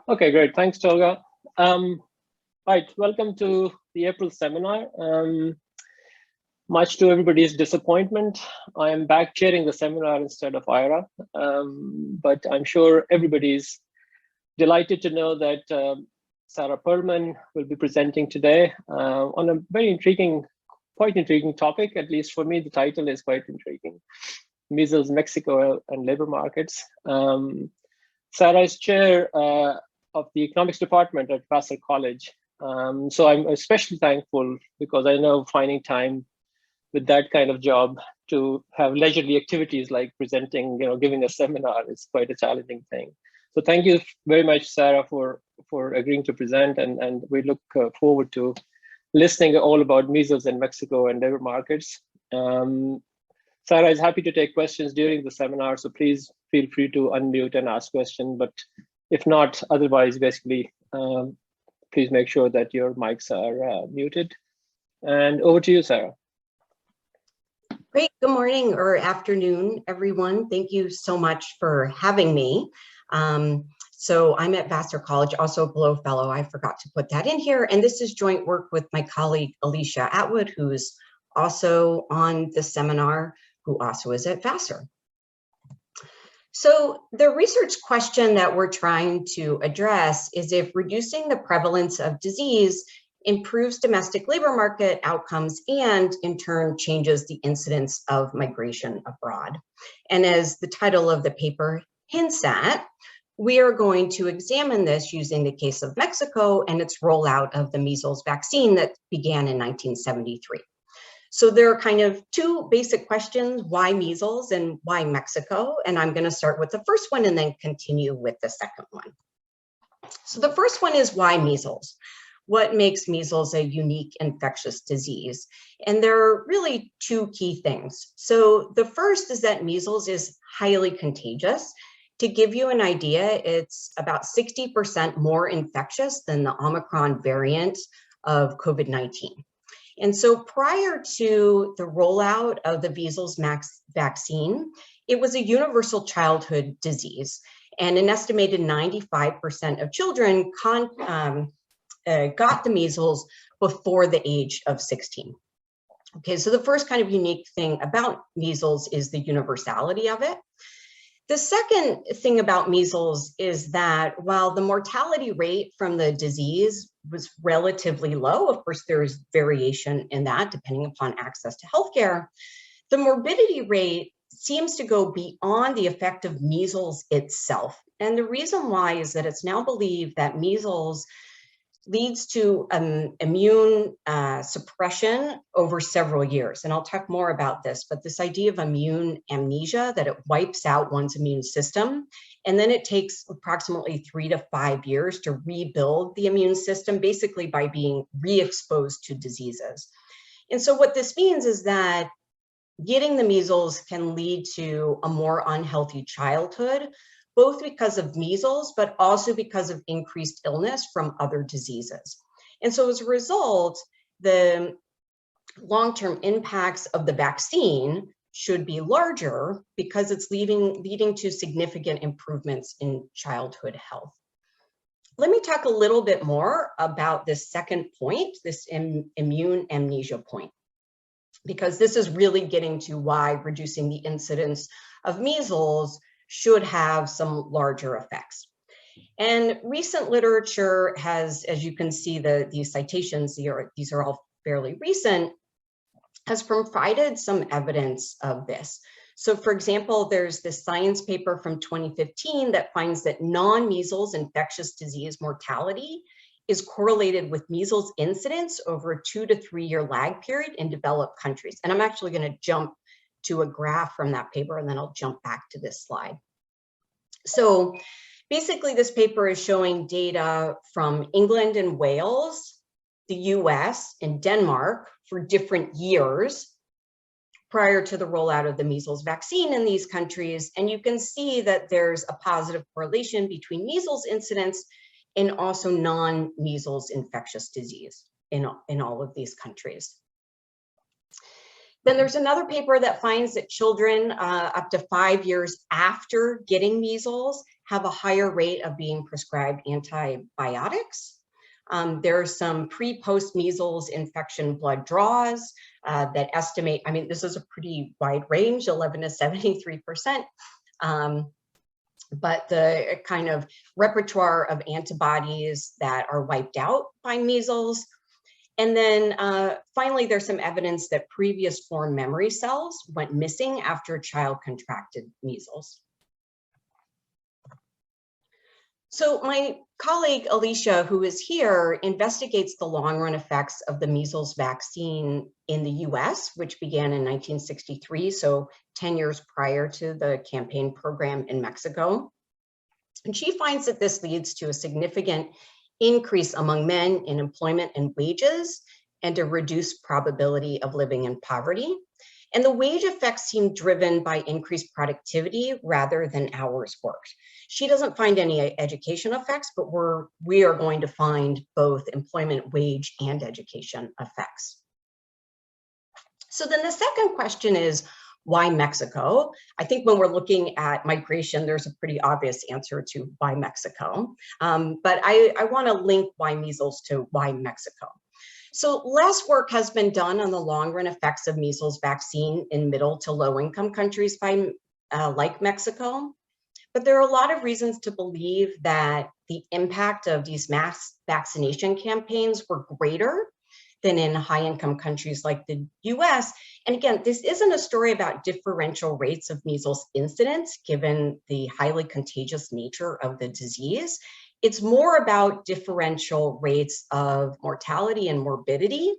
Okay, great. Thanks, Tolga. Right, welcome to the April seminar. Much to everybody's disappointment, I am back chairing the seminar instead of Ira, but I'm sure everybody's delighted to know that Sarah Pearlman will be presenting today on a very intriguing, quite intriguing topic. At least for me, the title is quite intriguing: Measles, Mexico, and labor markets. Sarah is chair of the economics department at Vassar College. So I'm especially thankful because I know finding time with that kind of job to have leisurely activities like presenting, giving a seminar is quite a challenging thing. So thank you very much, Sarah, for agreeing to present, and we look forward to listening all about measles in Mexico and labor markets. Sarah is happy to take questions during the seminar, so please feel free to unmute and ask questions, but if not, otherwise, basically, please make sure that your mics are muted. And over to you, Sarah. Great. Good morning or afternoon, everyone. Thank you so much for having me. So I'm at Vassar College, also a Below Fellow. I forgot to put that in here. And this is joint work with my colleague, Alicia Atwood, who's also on the seminar, who also is at Vassar. So the research question that we're trying to address is if reducing the prevalence of disease improves domestic labor market outcomes and in turn changes the incidence of migration abroad. And as the title of the paper hints at, we are going to examine this using the case of Mexico and its rollout of the measles vaccine that began in 1973. So there are kind of two basic questions: why measles and why Mexico? And I'm going to start with the first one and then continue with the second one. So the first one is why measles? What makes measles a unique infectious disease? And there are really two key things. So the first is that measles is highly contagious. To give you an idea, it's about 60% more infectious than the Omicron variant of COVID-19. And so prior to the rollout of the measles vaccine, it was a universal childhood disease. And an estimated 95% of children got the measles before the age of 16. Okay, so the first kind of unique thing about measles is the universality of it. The second thing about measles is that while the mortality rate from the disease was relatively low, of course there's variation in that depending upon access to healthcare, the morbidity rate seems to go beyond the effect of measles itself. And the reason why is that it's now believed that measles leads to immune suppression over several years. And I'll talk more about this, but this idea of immune amnesia, that it wipes out one's immune system, and then it takes approximately 3 to 5 years to rebuild the immune system, basically by being re-exposed to diseases. And so what this means is that getting the measles can lead to a more unhealthy childhood, both because of measles, but also because of increased illness from other diseases. And so as a result, the long-term impacts of the vaccine should be larger because it's leading to significant improvements in childhood health. Let me talk a little bit more about this second point, this immune amnesia point, because this is really getting to why reducing the incidence of measles should have some larger effects. And recent literature has, as you can see, these citations, these are all fairly recent, has provided some evidence of this. So for example, there's this science paper from 2015 that finds that non-measles infectious disease mortality is correlated with measles incidence over a 2 to 3 year lag period in developed countries. And I'm actually going to jump to a graph from that paper, and then I'll jump back to this slide. So basically, this paper is showing data from England and Wales, the US, and Denmark for different years prior to the rollout of the measles vaccine in these countries. And you can see that there's a positive correlation between measles incidence and also non-measles infectious disease in all of these countries. Then there's another paper that finds that children up to 5 years after getting measles have a higher rate of being prescribed antibiotics. There are some pre-post measles infection blood draws that estimate, I mean, this is a pretty wide range, 11 to 73%. But the kind of repertoire of antibodies that are wiped out by measles. And then finally, there's some evidence that previous form memory cells went missing after a child contracted measles. So my colleague, Alicia, who is here, investigates the long-run effects of the measles vaccine in the US, which began in 1963, so 10 years prior to the campaign program in Mexico. And she finds that this leads to a significant increase among men in employment and wages and a reduced probability of living in poverty. And the wage effects seem driven by increased productivity rather than hours worked. She doesn't find any education effects, but we are going to find both employment, wage, and education effects. So then the second question is, why Mexico? I think when we're looking at migration, there's a pretty obvious answer to why Mexico. But I want to link why measles to why Mexico. So less work has been done on the long-run effects of measles vaccine in middle to low-income countries like Mexico. But there are a lot of reasons to believe that the impact of these mass vaccination campaigns were greater than in high-income countries like the US. And again, this isn't a story about differential rates of measles incidence, given the highly contagious nature of the disease. It's more about differential rates of mortality and morbidity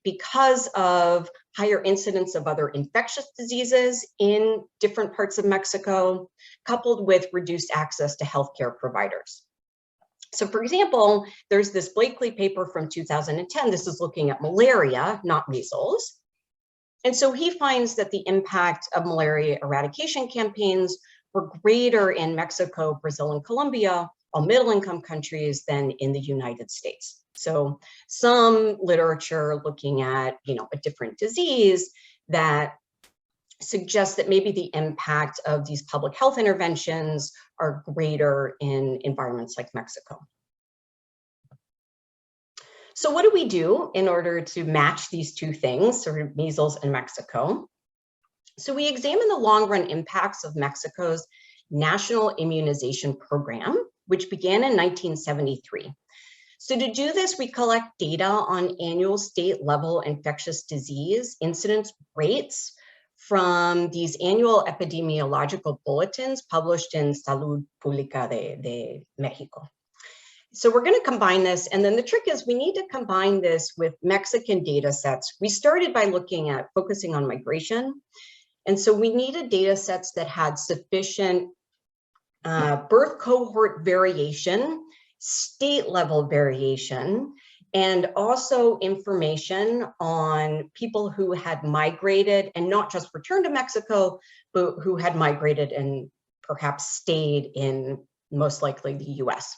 because of higher incidence of other infectious diseases in different parts of Mexico, coupled with reduced access to healthcare providers. So for example, there's this Blakely paper from 2010. This is looking at malaria, not measles. And so he finds that the impact of malaria eradication campaigns were greater in Mexico, Brazil, and Colombia, all middle-income countries, than in the United States. So some literature looking at, a different disease that suggests that maybe the impact of these public health interventions are greater in environments like Mexico. So what do we do in order to match these two things, sort of measles and Mexico? So we examine the long-run impacts of Mexico's National Immunization Program, which began in 1973. So to do this, we collect data on annual state-level infectious disease incidence rates from these annual epidemiological bulletins published in Salud Pública de México. So we're going to combine this, and then the trick is we need to combine this with Mexican data sets. We started by focusing on migration, and so we needed data sets that had sufficient birth cohort variation, state level variation, and also information on people who had migrated and not just returned to Mexico, but who had migrated and perhaps stayed in most likely the US.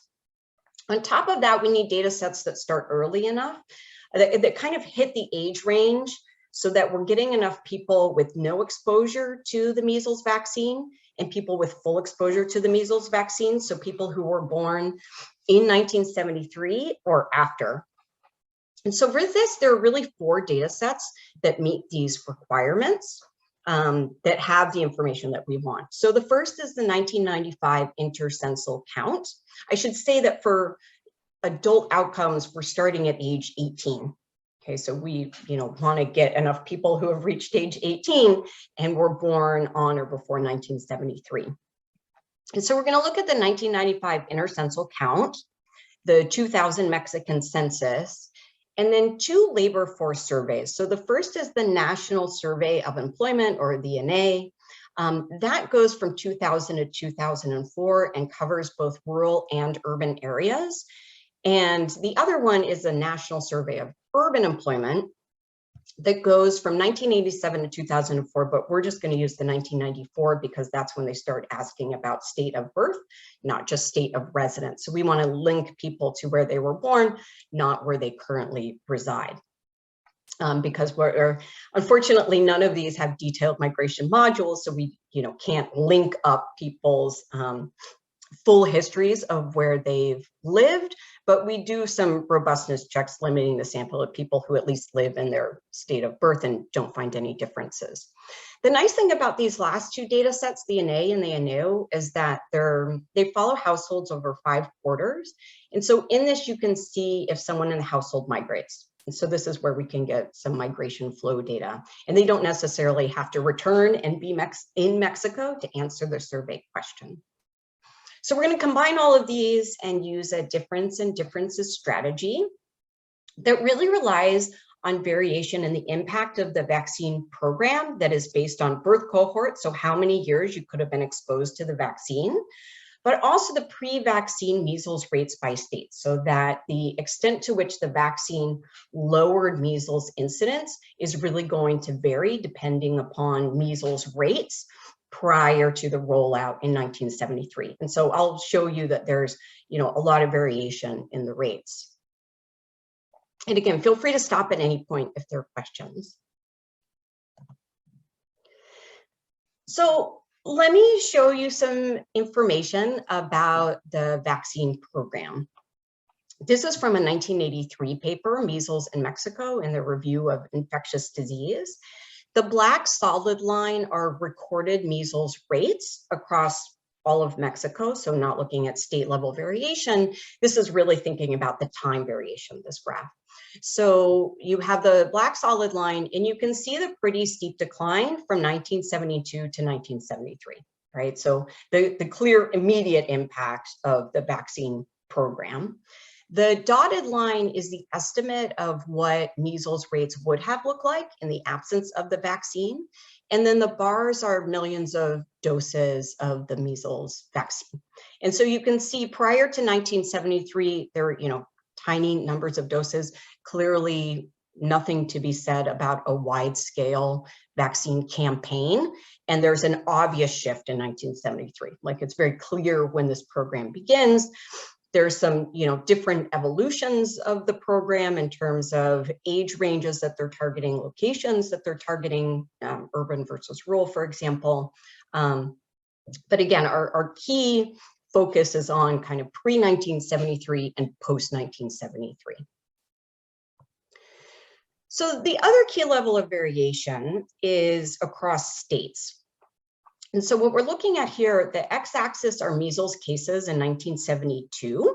On top of that, we need data sets that start early enough, that kind of hit the age range so that we're getting enough people with no exposure to the measles vaccine and people with full exposure to the measles vaccine, so people who were born in 1973 or after. And so for this, there are really 4 data sets that meet these requirements, that have the information that we want. So the first is the 1995 intercensal count. I should say that for adult outcomes, we're starting at age 18. Okay, so we want to get enough people who have reached age 18 and were born on or before 1973. And so we're going to look at the 1995 intercensal count, the 2000 Mexican census, and then 2 labor force surveys. So the first is the National Survey of Employment, or the NA. That goes from 2000 to 2004 and covers both rural and urban areas. And the other one is the National Survey of Urban Employment that goes from 1987 to 2004, but we're just going to use the 1994 because that's when they start asking about state of birth, not just state of residence. So we want to link people to where they were born, not where they currently reside. Because unfortunately, none of these have detailed migration modules, so we can't link up people's full histories of where they've lived, but we do some robustness checks limiting the sample of people who at least live in their state of birth and don't find any differences. The nice thing about these last two data sets, the INA and the INU, is that they follow households over 5 quarters. And so in this, you can see if someone in the household migrates. And so this is where we can get some migration flow data. And they don't necessarily have to return and be in Mexico to answer the survey question. So we're going to combine all of these and use a difference in differences strategy that really relies on variation in the impact of the vaccine program that is based on birth cohort, so how many years you could have been exposed to the vaccine, but also the pre-vaccine measles rates by state, so that the extent to which the vaccine lowered measles incidence is really going to vary depending upon measles rates prior to the rollout in 1973. And so I'll show you that there's, a lot of variation in the rates. And again, feel free to stop at any point if there are questions. So let me show you some information about the vaccine program. This is from a 1983 paper, Measles in Mexico, in the Review of Infectious Disease. The black solid line are recorded measles rates across all of Mexico, so not looking at state level variation. This is really thinking about the time variation, this graph. So you have the black solid line, and you can see the pretty steep decline from 1972 to 1973, right? So the clear immediate impact of the vaccine program. The dotted line is the estimate of what measles rates would have looked like in the absence of the vaccine. And then the bars are millions of doses of the measles vaccine. And so you can see prior to 1973, there were, tiny numbers of doses, clearly nothing to be said about a wide scale vaccine campaign. And there's an obvious shift in 1973. Like, it's very clear when this program begins. There's some, different evolutions of the program in terms of age ranges that they're targeting, locations that they're targeting, urban versus rural, for example. But again, our key focus is on kind of pre-1973 and post-1973. So the other key level of variation is across states. And so what we're looking at here, the x-axis are measles cases in 1972.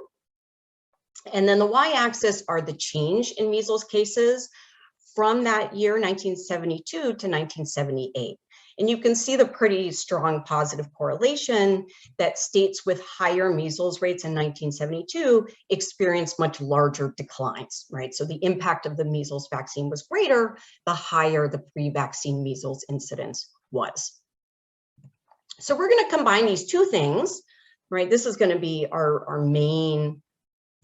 And then the y-axis are the change in measles cases from that year, 1972 to 1978. And you can see the pretty strong positive correlation that states with higher measles rates in 1972 experienced much larger declines, right? So the impact of the measles vaccine was greater, the higher the pre-vaccine measles incidence was. So we're going to combine these two things, right? This is going to be our main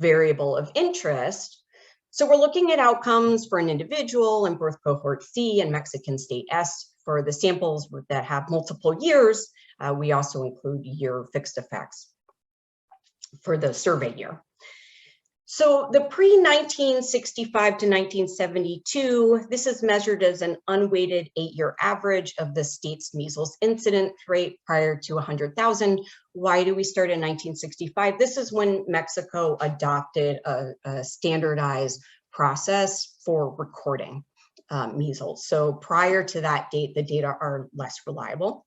variable of interest. So we're looking at outcomes for an individual in birth cohort C and Mexican state S. For the samples that have multiple years, we also include year fixed effects for the survey year. So the pre-1965 to 1972, this is measured as an unweighted 8-year average of the state's measles incidence rate prior to 100,000. Why do we start in 1965? This is when Mexico adopted a standardized process for recording measles. So prior to that date, the data are less reliable.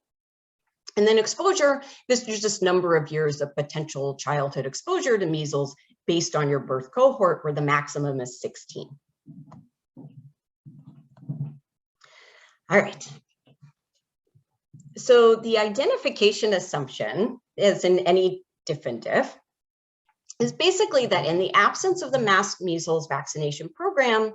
And then exposure, this is just number of years of potential childhood exposure to measles based on your birth cohort, where the maximum is 16. All right. So the identification assumption, as in any definitive, is basically that in the absence of the mass measles vaccination program,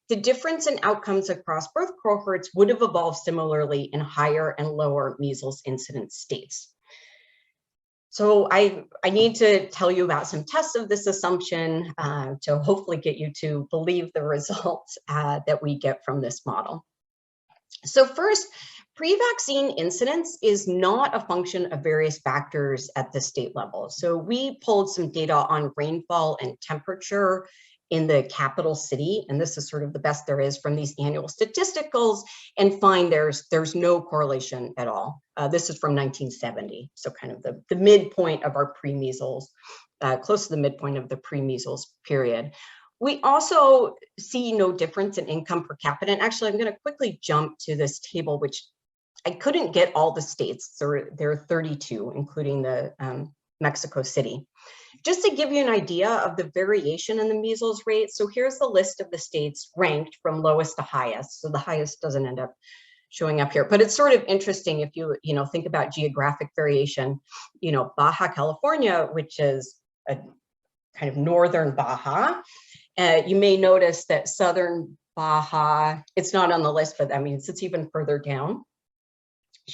the difference in outcomes across birth cohorts would have evolved similarly in higher and lower measles incidence states. So I need to tell you about some tests of this assumption to hopefully get you to believe the results that we get from this model. So first, pre-vaccine incidence is not a function of various factors at the state level. So we pulled some data on rainfall and temperature in the capital city, and this is sort of the best there is from these annual statisticals, and find there's no correlation at all. This is from 1970, so kind of the midpoint of our pre-measles, close to the midpoint of the pre-measles period. We also see no difference in income per capita, and actually I'm going to quickly jump to this table, which I couldn't get all the states. There are 32, including the Mexico City. Just to give you an idea of the variation in the measles rate, so here's the list of the states ranked from lowest to highest. So the highest doesn't end up showing up here, but it's sort of interesting if you think about geographic variation. Baja California, which is a kind of northern Baja, you may notice that southern Baja, it's not on the list, but that means it's even further down.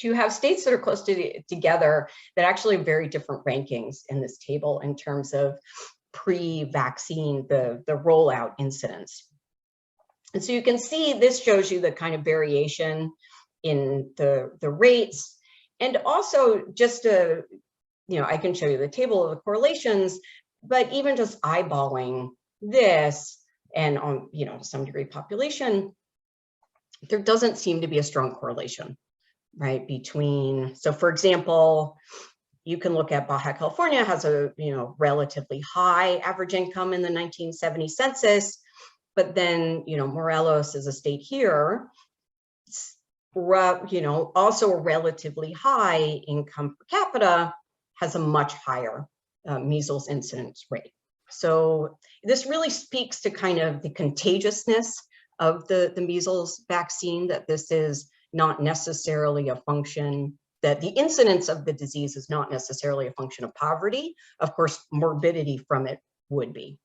You have states that are close together that actually have very different rankings in this table in terms of pre-vaccine, the rollout incidence. And so you can see this shows you the kind of variation in the rates. And also just to, I can show you the table of the correlations, but even just eyeballing this and on, some degree population, there doesn't seem to be a strong correlation, right, between, so for example, you can look at Baja California has a, relatively high average income in the 1970 census, but then, Morelos is a state here, also a relatively high income per capita, has a much higher measles incidence rate. So this really speaks to kind of the contagiousness of the measles vaccine, that this is not necessarily a function, that the incidence of the disease is not necessarily a function of poverty. Of course, morbidity from it would be.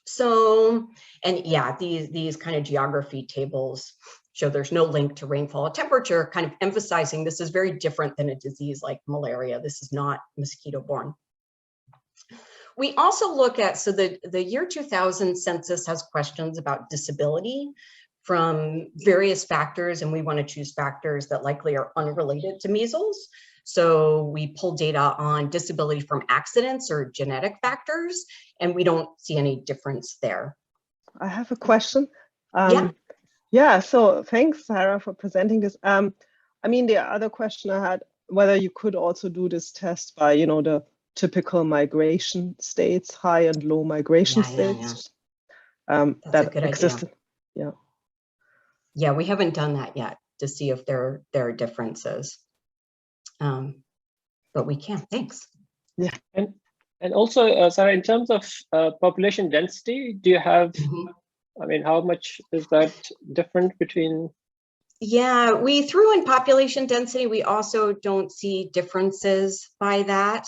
So, and yeah, these kind of geography tables show there's no link to rainfall or temperature, kind of emphasizing this is very different than a disease like malaria. This is not mosquito-borne. We also look at, so the year 2000 census has questions about disability from various factors, and we want to choose factors that likely are unrelated to measles. So we pull data on disability from accidents or genetic factors, and we don't see any difference there. I have a question. Yeah, so thanks, Sarah, for presenting this. I mean, the other question I had, whether you could also do this test by, the typical migration states, high and low migration states. That existed. Yeah. Yeah, we haven't done that yet to see if there are differences. But we can, thanks. Yeah. And also, Sarah, in terms of population density, do you have, I mean, how much is that different between? Yeah, we threw in population density. We also don't see differences by that.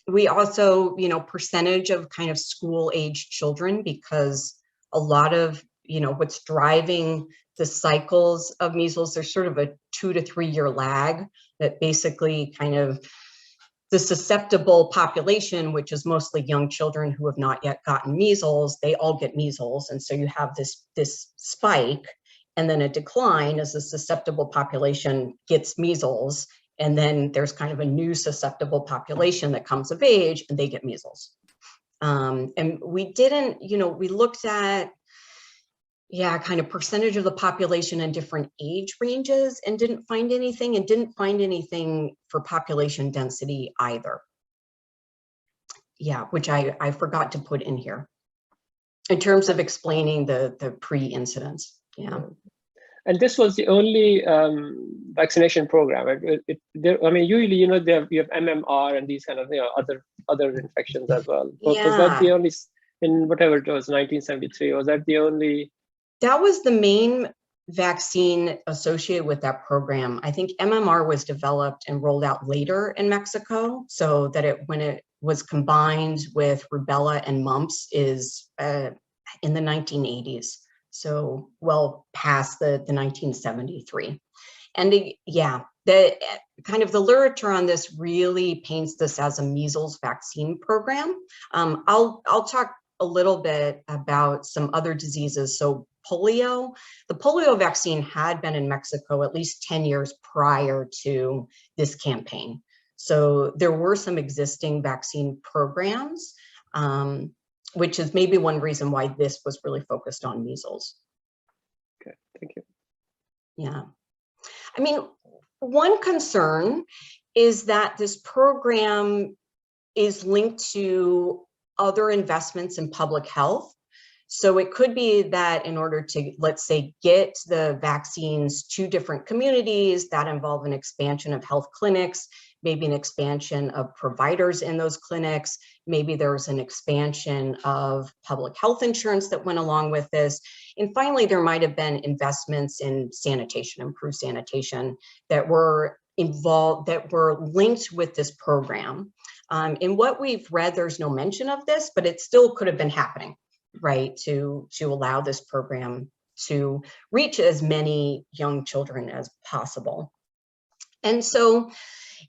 We also, percentage of kind of school-age children, because a lot of, what's driving the cycles of measles, there's sort of a 2 to 3 year lag that basically kind of the susceptible population, which is mostly young children who have not yet gotten measles, they all get measles. And so you have this spike and then a decline as the susceptible population gets measles. And then there's kind of a new susceptible population that comes of age and they get measles. And we didn't, we looked at, kind of percentage of the population in different age ranges and didn't find anything for population density either. Yeah, which I forgot to put in here in terms of explaining the pre-incidence. Yeah. And this was the only vaccination program. I mean, usually, you have MMR and these kind of other infections as well. Yeah. Was that the only, in whatever it was, 1973? Was that the only? That was the main vaccine associated with that program. I think MMR was developed and rolled out later in Mexico, so that when it was combined with rubella and mumps is in the 1980s. So well past the 1973. And the kind of the literature on this really paints this as a measles vaccine program. I'll talk a little bit about some other diseases. So polio, the polio vaccine had been in Mexico at least 10 years prior to this campaign. So there were some existing vaccine programs. which is maybe one reason why this was really focused on measles. Okay, thank you. Yeah. I mean, one concern is that this program is linked to other investments in public health. So it could be that in order to, let's say, get the vaccines to different communities, that involve an expansion of health clinics, maybe an expansion of providers in those clinics, maybe there's an expansion of public health insurance that went along with this. And finally, there might have been investments in sanitation, improved sanitation, that were involved, that were linked with this program. In what we've read, there's no mention of this, but it still could have been happening, right, to allow this program to reach as many young children as possible. And so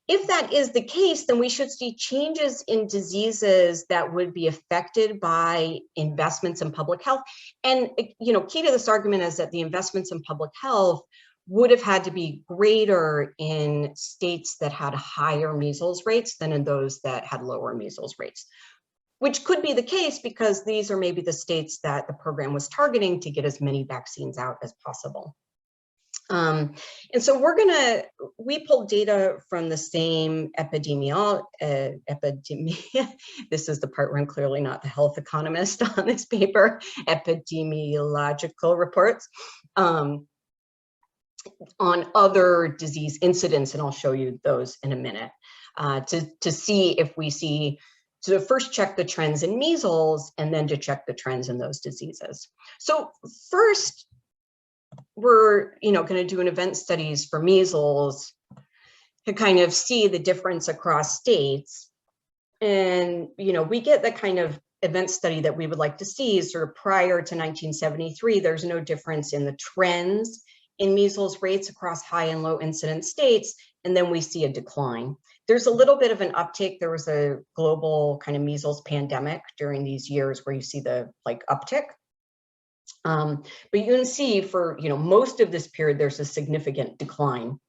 if that is the case, then we should see changes in diseases that would be affected by investments in public health. And, you know, key to this argument is that the investments in public health would have had to be greater in states that had higher measles rates than in those that had lower measles rates, which could be the case because these are maybe the states that the program was targeting to get as many vaccines out as possible. And so we pulled data from the same epidemia. This is the part where I'm clearly not the health economist on this paper, epidemiological reports on other disease incidents, and I'll show you those in a minute, to see if we see, to first check the trends in measles and then to check the trends in those diseases. So first, we're going to do an event studies for measles to kind of see the difference across states. And, we get the kind of event study that we would like to see sort of prior to 1973. There's no difference in the trends in measles rates across high and low incidence states. And then we see a decline. There's a little bit of an uptick. There was a global kind of measles pandemic during these years where you see the uptick. But you can see for most of this period, there's a significant decline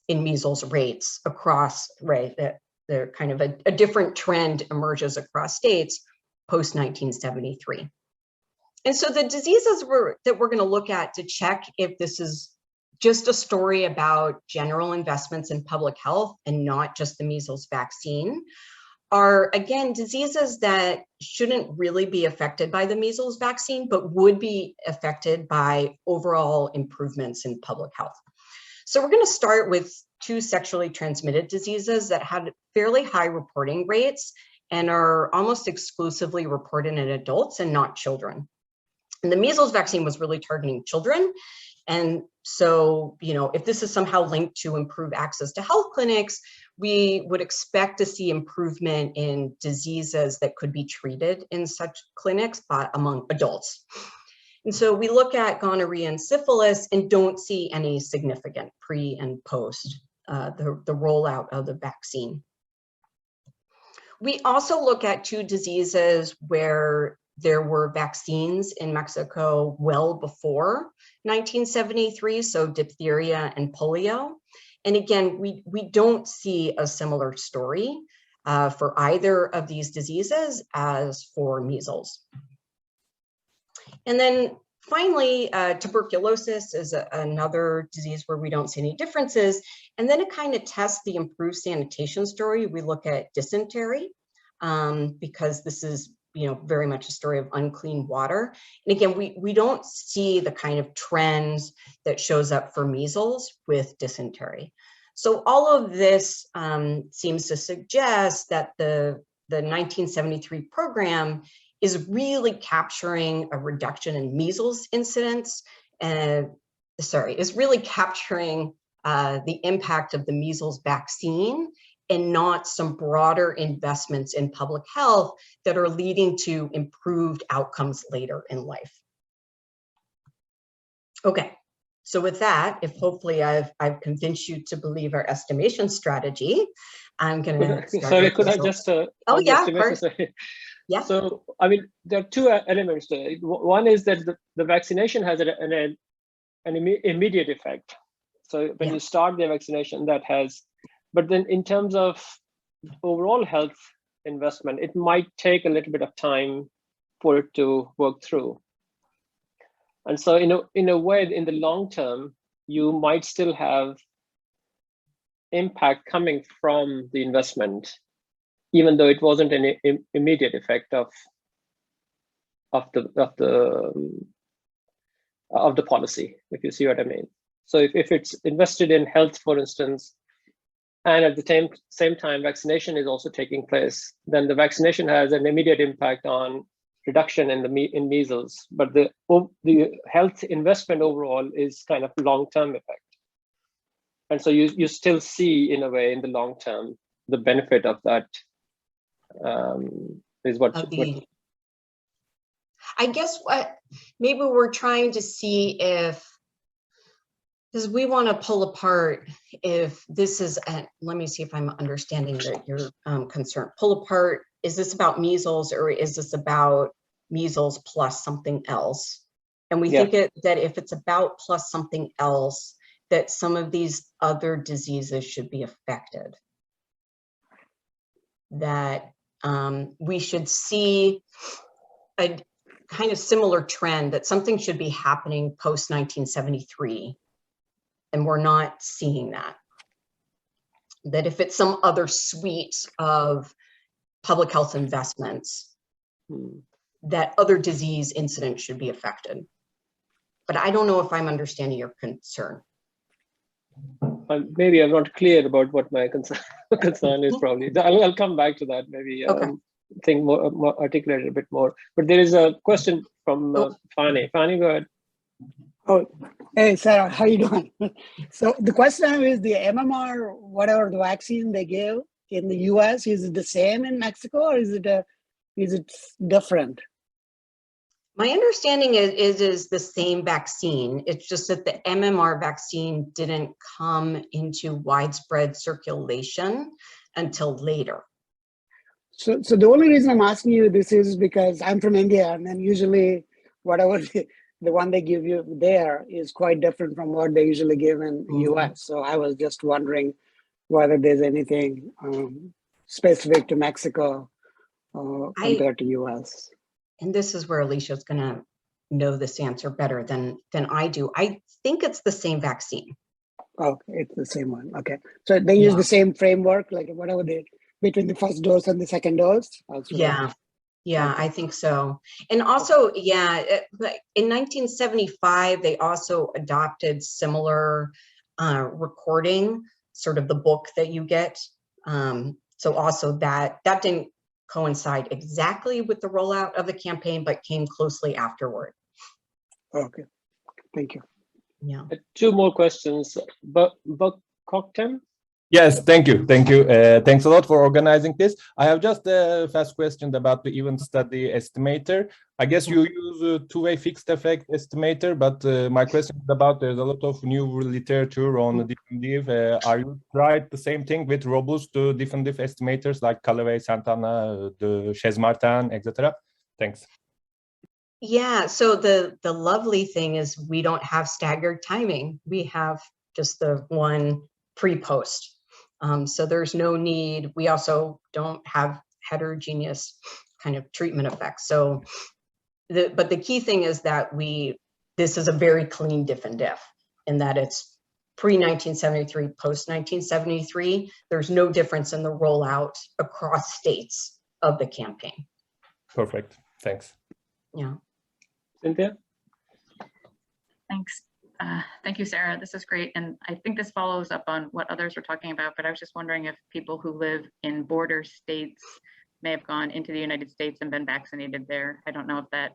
in measles rates across, right? That they're kind of a different trend emerges across states post 1973. And so the diseases that we're going to look at to check if this is just a story about general investments in public health and not just the measles vaccine are, again, diseases that shouldn't really be affected by the measles vaccine, but would be affected by overall improvements in public health. So we're going to start with two sexually transmitted diseases that had fairly high reporting rates and are almost exclusively reported in adults and not children. And the measles vaccine was really targeting children. And so, if this is somehow linked to improve access to health clinics, we would expect to see improvement in diseases that could be treated in such clinics among adults. And so we look at gonorrhea and syphilis and don't see any significant pre and post the rollout of the vaccine. We also look at two diseases where there were vaccines in Mexico well before 1973, so diphtheria and polio. And again, we don't see a similar story for either of these diseases as for measles. And then finally, tuberculosis is another disease where we don't see any differences. And then to kind of test the improved sanitation story, we look at dysentery because this is very much a story of unclean water. And again, we don't see the kind of trends that shows up for measles with dysentery. So all of this seems to suggest that the 1973 program is really capturing a reduction in measles incidence, is really capturing the impact of the measles vaccine and not some broader investments in public health that are leading to improved outcomes later in life. Okay, so with that, if hopefully I've convinced you to believe our estimation strategy, I'm gonna start. Sorry, could I just oh yeah, of course. Yeah. So I mean, there are two elements there. One is that the vaccination has an immediate effect. So when you start the vaccination, that has. But then in terms of overall health investment, it might take a little bit of time for it to work through. And so in a way, in the long term, you might still have impact coming from the investment, even though it wasn't an immediate effect of the policy, if you see what I mean. So if it's invested in health, for instance, and at the same time vaccination is also taking place, then the vaccination has an immediate impact on reduction in measles, but the health investment overall is kind of long-term effect. And so you still see, in a way, in the long term, the benefit of that is what. I guess what maybe we're trying to see if, because we want to pull apart if this is, let me see if I'm understanding your concern. Pull apart, is this about measles or is this about measles plus something else? And we think that if it's about plus something else, that some of these other diseases should be affected. That we should see a kind of similar trend, that something should be happening post 1973, and we're not seeing that. That if it's some other suite of public health investments, that other disease incidents should be affected. But I don't know if I'm understanding your concern. Maybe I'm not clear about what my concern is. Probably I'll come back to that. Maybe think more articulate a bit more. But there is a question from Fanny. Fanny, go ahead. Oh, hey Sarah, how you doing? So the question is, the MMR, whatever the vaccine they gave in the US, is it the same in Mexico, or is it different? My understanding is the same vaccine. It's just that the MMR vaccine didn't come into widespread circulation until later. So the only reason I'm asking you this is because I'm from India, and then usually whatever the one they give you there is quite different from what they usually give in the US. So I was just wondering whether there's anything specific to Mexico compared to US. And this is where Alicia is going to know this answer better than I do. I think it's the same vaccine. Oh, it's the same one. Okay. So they use the same framework, like whatever they, between the first dose and the second dose? Yeah, I think so. And also, in 1975, they also adopted similar recording, sort of the book that you get. So also that didn't coincide exactly with the rollout of the campaign, but came closely afterward. Okay, thank you. Yeah. Two more questions. Cocktail? Yes, thank you. Thanks a lot for organizing this. I have just a fast question about the event study estimator. I guess you use a two-way fixed effect estimator, but my question is about, there's a lot of new literature on the different diff. Are you tried the same thing with robust different diff estimators like Callaway, Santana, the Chesmartin, etc.? Thanks. Yeah, so the lovely thing is we don't have staggered timing. We have just the one pre-post. So there's no need. We also don't have heterogeneous kind of treatment effects. So, but the key thing is that this is a very clean diff and diff, in that it's pre-1973, post-1973. There's no difference in the rollout across states of the campaign. Perfect, thanks. Yeah. Cynthia? Thanks. Thank you, Sarah. This is great. And I think this follows up on what others were talking about, but I was just wondering if people who live in border states may have gone into the United States and been vaccinated there. I don't know if that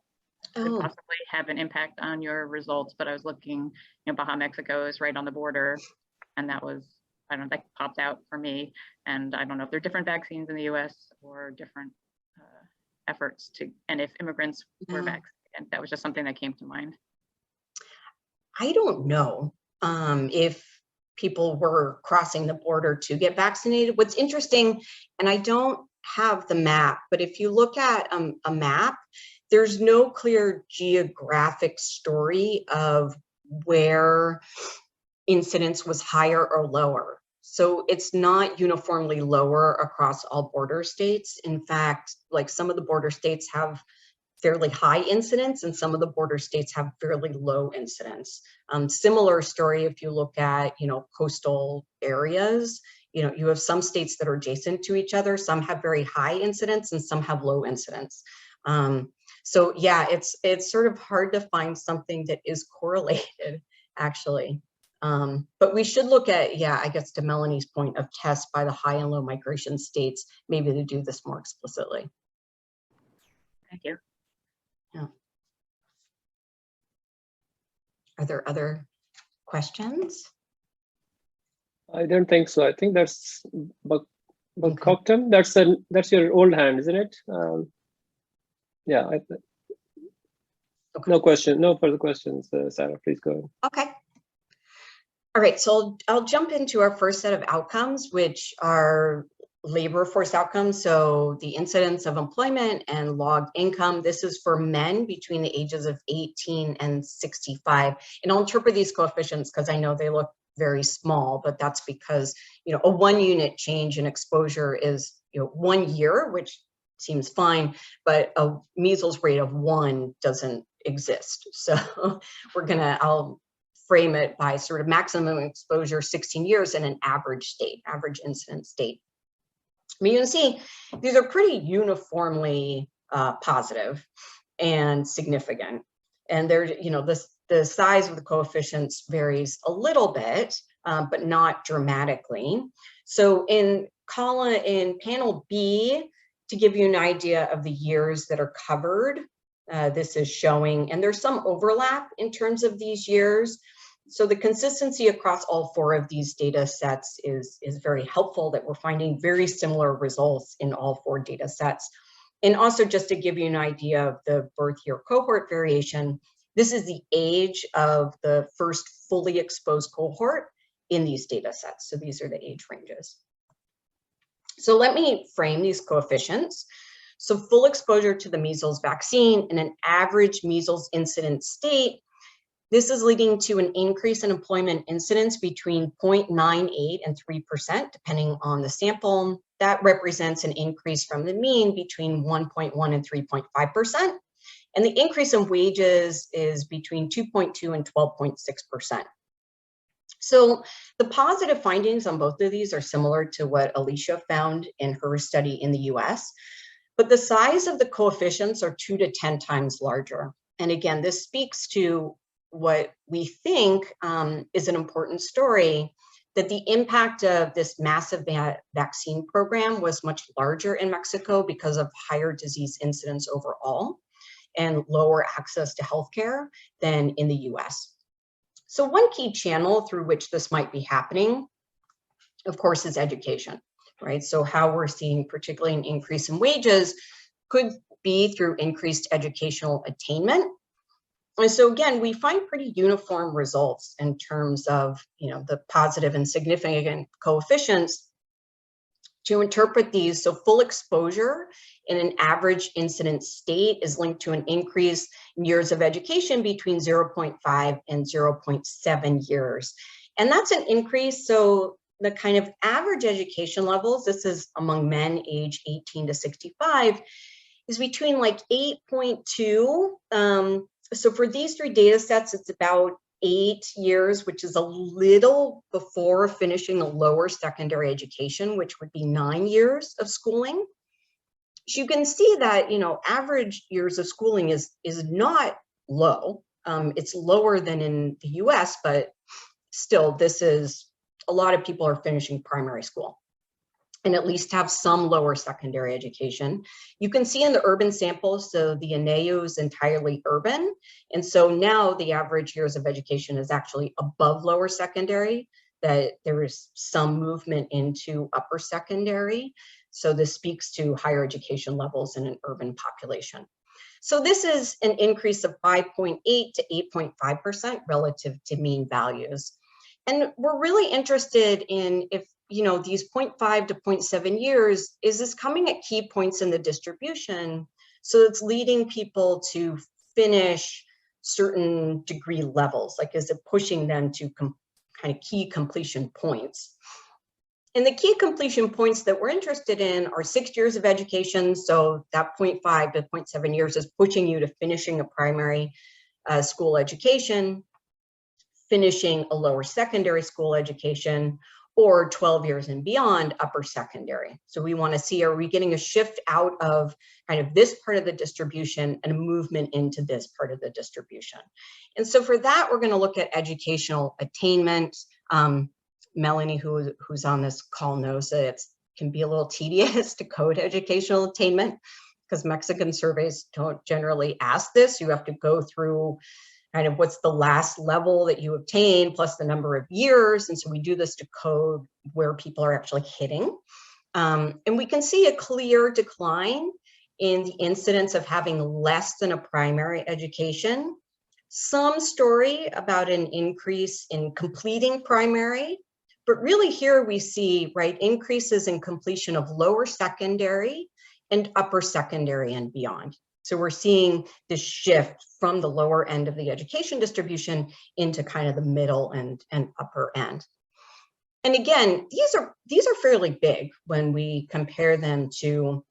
could possibly have an impact on your results, but I was looking, Baja, Mexico is right on the border, and that was, I don't know, that popped out for me. And I don't know if there are different vaccines in the US or different efforts to, and if immigrants were vaccinated. That was just something that came to mind. I don't know if people were crossing the border to get vaccinated. What's interesting, and I don't have the map, but if you look at a map, there's no clear geographic story of where incidence was higher or lower. So it's not uniformly lower across all border states. In fact, like some of the border states have fairly high incidence, and some of the border states have fairly low incidence. Similar story if you look at, coastal areas. You have some states that are adjacent to each other. Some have very high incidence and some have low incidence. So yeah, it's sort of hard to find something that is correlated, actually. But we should look at, I guess to Melanie's point, of tests by the high and low migration states, maybe to do this more explicitly. Thank you. Yeah. Are there other questions? I don't think so. I think that's Buckcopton. That's your old hand, isn't it? Yeah. Okay. No question. No further questions, Sarah. Please go ahead. Okay. All right. So I'll jump into our first set of outcomes, which are labor force outcomes. So the incidence of employment and logged income. This is for men between the ages of 18 and 65. And I'll interpret these coefficients because I know they look very small, but that's because, a 1 unit change in exposure is, 1 year, which seems fine, but a measles rate of 1 doesn't exist. So I'll frame it by sort of maximum exposure 16 years in an average incidence state. You can see these are pretty uniformly positive and significant. And they're, the size of the coefficients varies a little bit, but not dramatically. So in panel B, to give you an idea of the years that are covered, this is showing, and there's some overlap in terms of these years. So the consistency across all 4 of these data sets is very helpful, that we're finding very similar results in all 4 data sets. And also, just to give you an idea of the birth year cohort variation, this is the age of the first fully exposed cohort in these data sets. So these are the age ranges. So let me frame these coefficients. So full exposure to the measles vaccine in an average measles incidence state, this is leading to an increase in employment incidence between 0.98 and 3%, depending on the sample. That represents an increase from the mean between 1.1 and 3.5%. And the increase in wages is between 2.2 and 12.6%. So the positive findings on both of these are similar to what Alicia found in her study in the US, but the size of the coefficients are 2 to 10 times larger. And again, this speaks to what we think is an important story, that the impact of this massive vaccine program was much larger in Mexico because of higher disease incidence overall and lower access to healthcare than in the US. So one key channel through which this might be happening, of course, is education, right? So how we're seeing particularly an increase in wages could be through increased educational attainment. And so again, we find pretty uniform results in terms of, the positive and significant coefficients to interpret these. So full exposure in an average incidence state is linked to an increase in years of education between 0.5 and 0.7 years. And that's an increase. So the kind of average education levels, this is among men age 18 to 65, is between like 8.2. So for these 3 data sets, it's about 8 years, which is a little before finishing a lower secondary education, which would be 9 years of schooling. So you can see that, average years of schooling is not low. It's lower than in the US, but still, this is, a lot of people are finishing primary school and at least have some lower secondary education. You can see in the urban samples, so the ANEU is entirely urban. And so now the average years of education is actually above lower secondary, that there is some movement into upper secondary. So this speaks to higher education levels in an urban population. So this is an increase of 5.8 to 8.5% relative to mean values. And we're really interested in if, these 0.5 to 0.7 years, is this coming at key points in the distribution? So it's leading people to finish certain degree levels, like is it pushing them to kind of key completion points? And the key completion points that we're interested in are 6 years of education. So that 0.5 to 0.7 years is pushing you to finishing a primary school education, finishing a lower secondary school education, or 12 years and beyond upper secondary. So we want to see, are we getting a shift out of kind of this part of the distribution and a movement into this part of the distribution? And so for that, we're going to look at educational attainment. Melanie, who's on this call, knows that it can be a little tedious to code educational attainment because Mexican surveys don't generally ask this. You have to go through kind of what's the last level that you obtain plus the number of years. And so we do this to code where people are actually hitting. And we can see a clear decline in the incidence of having less than a primary education. Some story about an increase in completing primary, but really here we see, right, increases in completion of lower secondary and upper secondary and beyond. So we're seeing this shift from the lower end of the education distribution into kind of the middle and upper end. And again, these are fairly big when we compare them to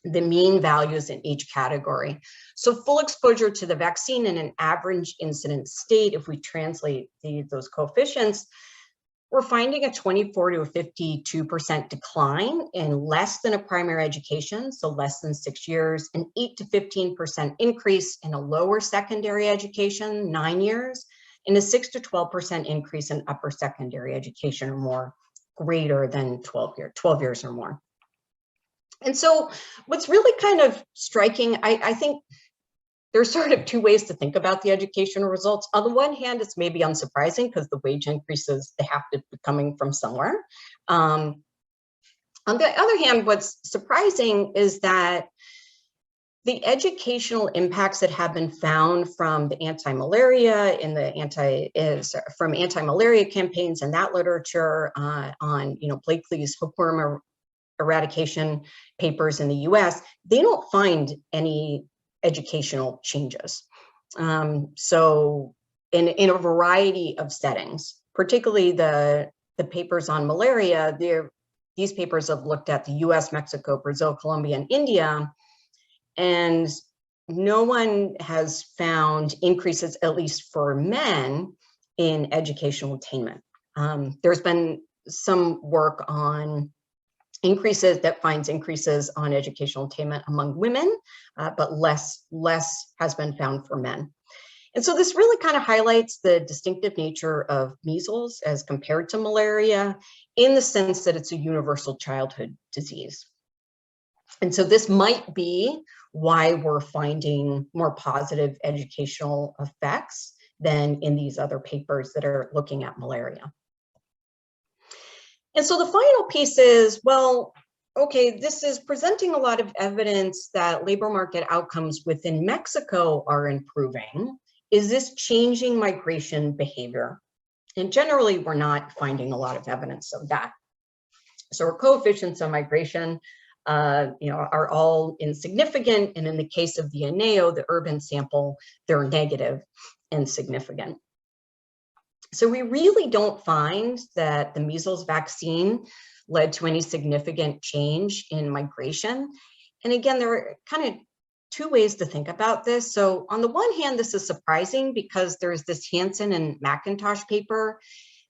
the mean values in each category. So full exposure to the vaccine in an average incidence state, if we translate those coefficients, we're finding a 24 to a 52% decline in less than a primary education, so less than 6 years, an 8 to 15% increase in a lower secondary education, 9 years, and a 6 to 12% increase in upper secondary education or more, greater than 12 years or more. And so what's really kind of striking, I think there's sort of two ways to think about the educational results. On the one hand, it's maybe unsurprising because the wage increases, they have to be coming from somewhere. On the other hand, what's surprising is that the educational impacts that have been found from the anti-malaria and from anti-malaria campaigns and that literature on Blakely's hookworm eradication papers in the US, they don't find any educational changes. So in a variety of settings, particularly the papers on malaria, these papers have looked at the US, Mexico, Brazil, Colombia, and India, and no one has found increases, at least for men, in educational attainment. There's been some work on increases that finds increases on educational attainment among women, but less has been found for men. And so this really kind of highlights the distinctive nature of measles as compared to malaria in the sense that it's a universal childhood disease. And so this might be why we're finding more positive educational effects than in these other papers that are looking at malaria. And so the final piece is, well, okay, this is presenting a lot of evidence that labor market outcomes within Mexico are improving. Is this changing migration behavior? And generally, we're not finding a lot of evidence of that. So our coefficients of migration are all insignificant. And in the case of the INEO, the urban sample, they're negative and significant. So we really don't find that the measles vaccine led to any significant change in migration. And again, there are kind of two ways to think about this. So on the one hand, this is surprising because there's this Hansen and McIntosh paper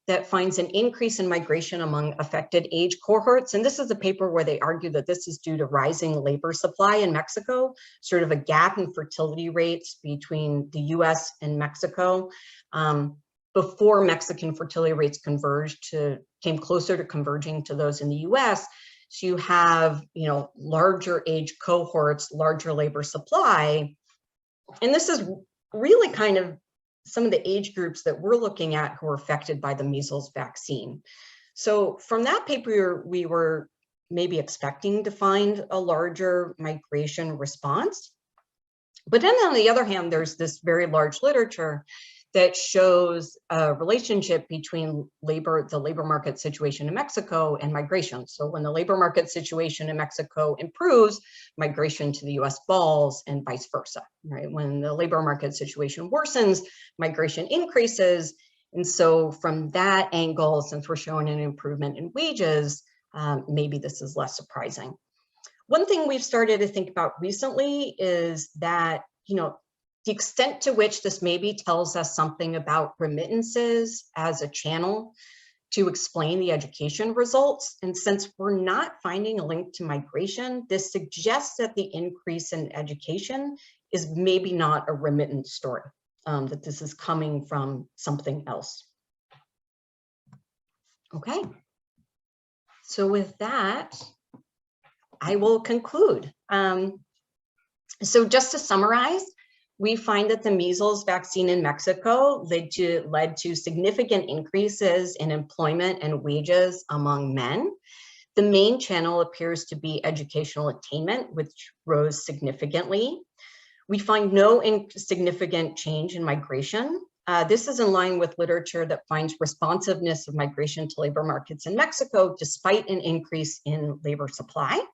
that finds an increase in migration among affected age cohorts. And this is a paper where they argue that this is due to rising labor supply in Mexico, sort of a gap in fertility rates between the US and Mexico. Before Mexican fertility rates came closer to converging to those in the US. So you have, larger age cohorts, larger labor supply. And this is really kind of some of the age groups that we're looking at who are affected by the measles vaccine. So from that paper, we were maybe expecting to find a larger migration response. But then on the other hand, there's this very large literature that shows a relationship between the labor market situation in Mexico and migration. So when the labor market situation in Mexico improves, migration to the US falls and vice versa, right? When the labor market situation worsens, migration increases. And so from that angle, since we're showing an improvement in wages, maybe this is less surprising. One thing we've started to think about recently is that, the extent to which this maybe tells us something about remittances as a channel to explain the education results. And since we're not finding a link to migration, this suggests that the increase in education is maybe not a remittance story, that this is coming from something else. Okay, so with that, I will conclude. So just to summarize, we find that the measles vaccine in Mexico led to significant increases in employment and wages among men. The main channel appears to be educational attainment, which rose significantly. We find no significant change in migration. This is in line with literature that finds responsiveness of migration to labor markets in Mexico, despite an increase in labor supply.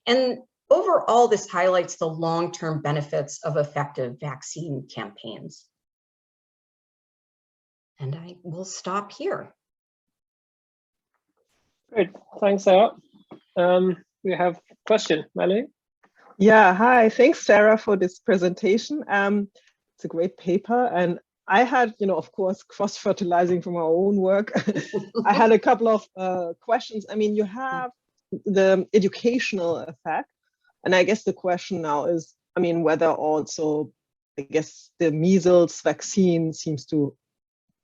And overall, this highlights the long-term benefits of effective vaccine campaigns. And I will stop here. Great, thanks, Sarah. We have a question, Melanie. Yeah, hi, thanks, Sarah, for this presentation. It's a great paper, and I had, of course, cross-fertilizing from our own work. I had a couple of questions. I mean, you have the educational effect, and I guess the question now is, I mean, whether also, I guess, the measles vaccine seems to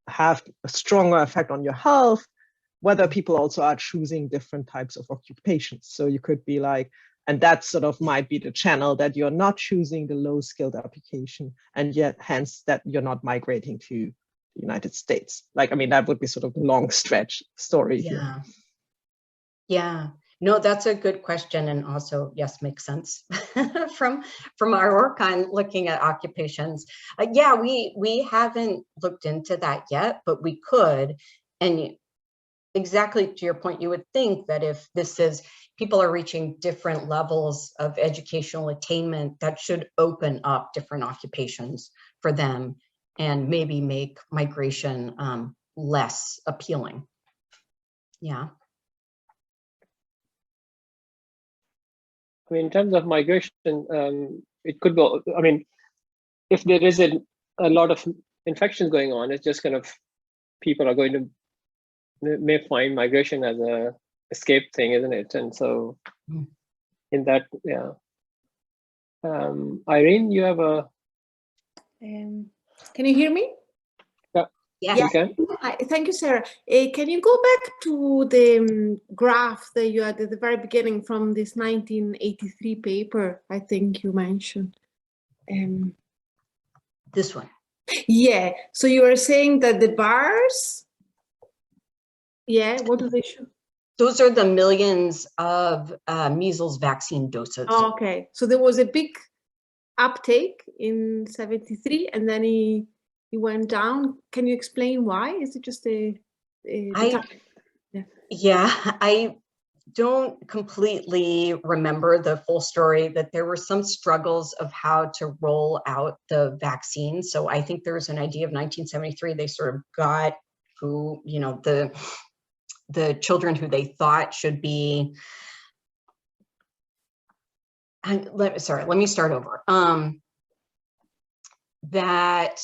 have a stronger effect on your health, whether people also are choosing different types of occupations. So you could be like, and that sort of might be the channel that you're not choosing the low skilled occupation, and yet hence that you're not migrating to the United States. Like, I mean, that would be sort of the long stretch story here. Yeah, no, that's a good question. And also, yes, makes sense from our work on looking at occupations. Yeah, we haven't looked into that yet, but we could. And exactly to your point, you would think that if this is, people are reaching different levels of educational attainment, that should open up different occupations for them and maybe make migration less appealing. Yeah. I mean, in terms of migration, it could go, I mean, if there is a lot of infections going on, it's just kind of, people are going to, may find migration as a escape thing, isn't it? And so in that, yeah. Irene, you have a... Can you hear me? Yeah. You can. Thank you, Sarah. Can you go back to the graph that you had at the very beginning from this 1983 paper, I think you mentioned? This one. Yeah, so you were saying that the bars, yeah, what do they show? Those are the millions of measles vaccine doses. Oh, okay, so there was a big uptake in 73 and then he went down. Can you explain why? Is it just Yeah, I don't completely remember the full story, that there were some struggles of how to roll out the vaccine. So I think there's an idea of 1973, they sort of got who, the children who they thought should be, let me start over. That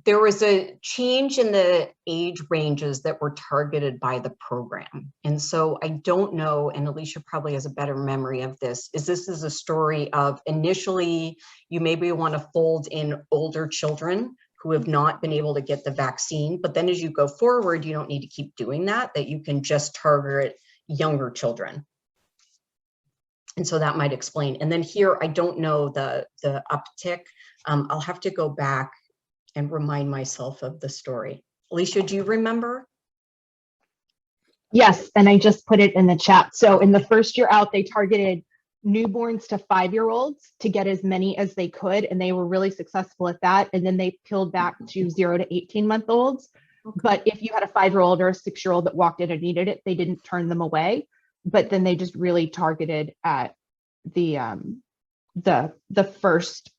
there was a change in the age ranges that were targeted by the program. And so I don't know, and Alicia probably has a better memory of this, this is a story of initially you maybe want to fold in older children who have not been able to get the vaccine, but then as you go forward, you don't need to keep doing that you can just target younger children. And so that might explain. And then here, I don't know the uptick. I'll have to go back and remind myself of the story. Alicia, do you remember? Yes, and I just put it in the chat. So in the first year out, they targeted newborns to 5-year-olds to get as many as they could, and they were really successful at that. And then they peeled back to 0 to 18-month-olds. Okay. But if you had a 5-year-old or a 6-year-old that walked in and needed it, they didn't turn them away. But then they just really targeted at the first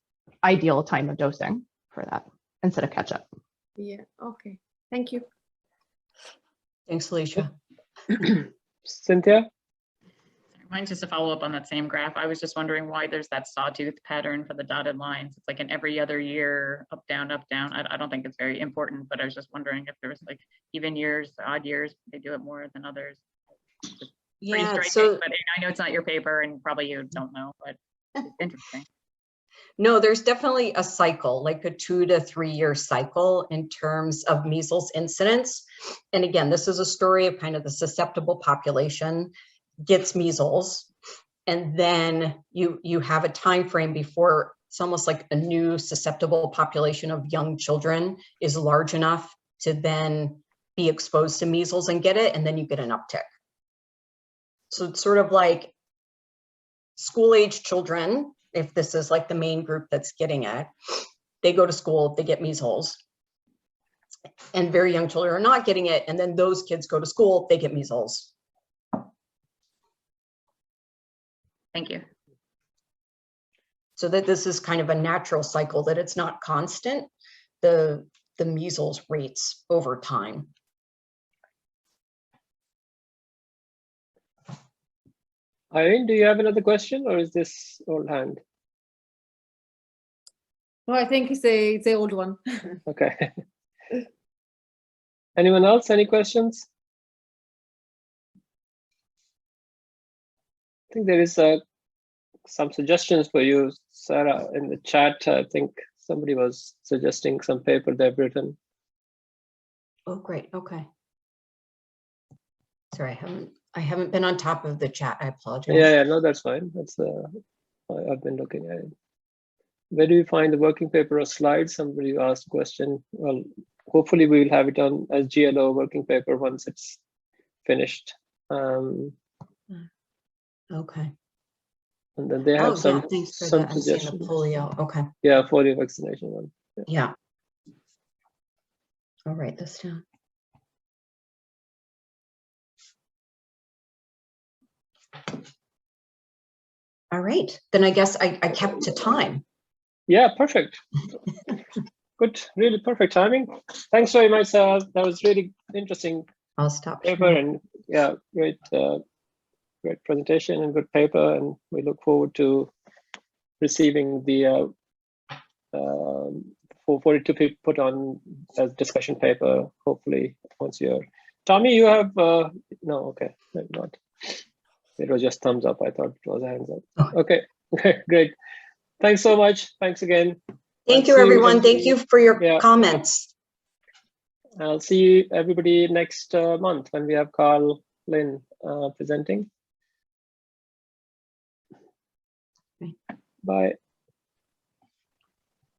ideal time of dosing for that instead of catch up. Yeah, okay. Thank you. Thanks, Alicia. Cynthia? Mine's just a follow up on that same graph. I was just wondering why there's that sawtooth pattern for the dotted lines. It's like in every other year, up, down, up, down. I don't think it's very important, but I was just wondering if there was like even years, odd years, they do it more than others. Pretty striking, So but I know it's not your paper and probably you don't know, but it's interesting. no, there's definitely a cycle, like a 2 to 3 year cycle in terms of measles incidence. And again, this is a story of kind of the susceptible population gets measles, and then you have a time frame before it's almost like a new susceptible population of young children is large enough to then be exposed to measles and get it, and then you get an uptick. So it's sort of like school-age children, if this is like the main group that's getting it, they go to school, they get measles, and very young children are not getting it, and then those kids go to school, they get measles. Thank you. So that this is kind of a natural cycle, that it's not constant, the measles rates over time. Irene, do you have another question, or is this old hand? No, I think it's the old one. Okay. Anyone else? Any questions? I think there is some suggestions for you, Sarah, in the chat. I think somebody was suggesting some paper they've written. Oh, great. Okay. Sorry, I haven't been on top of the chat. I apologize. Yeah, no, that's fine. That's I've been looking at it. Where do you find the working paper or slides? Somebody asked a question. Well, hopefully we will have it on as GLO working paper once it's finished. Okay. And then they have some thanks for some that. I'm seeing the suggestions. polio. Okay. Yeah, polio vaccination one. Yeah. I'll write this down. All right, then I guess I kept to time. Yeah, perfect. Good, really perfect timing. Thanks very much, Sarah. That was really interesting I'll stop paper, and yeah, great presentation and good paper. And we look forward to receiving the 442 be put on as discussion paper, hopefully once you're. Tommy, you have no, okay, maybe not. It was just thumbs up. I thought it was hands up. Oh. Okay, great. Thanks so much. Thanks again. Thank you, everyone. Thank you for your comments. I'll see everybody next month when we have Carl Lynn presenting. Bye.